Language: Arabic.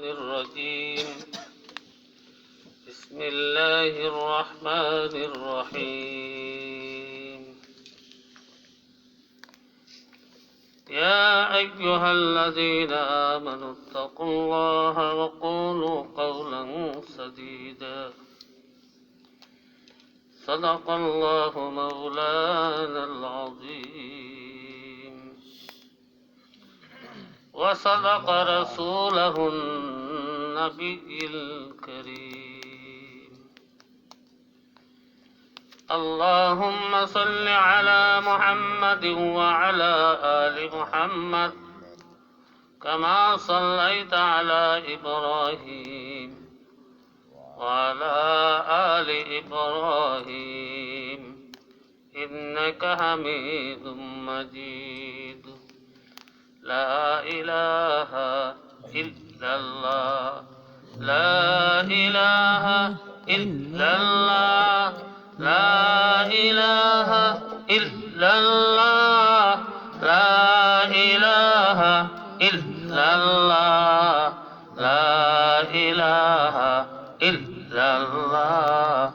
الرجيم بسم الله الرحمن الرحيم يا أيها الذين آمنوا اتقوا الله وقولوا قولا سديدا صدق الله مولانا العظيم وصدق رسوله النبي الكريم اللهم صل على محمد وعلى آل محمد كما صليت على إبراهيم وعلى آل إبراهيم إنك حميد مجيد لا إله إلا الله لا إله إلا الله لا إله إلا الله لا إله إلا الله لا إله إلا الله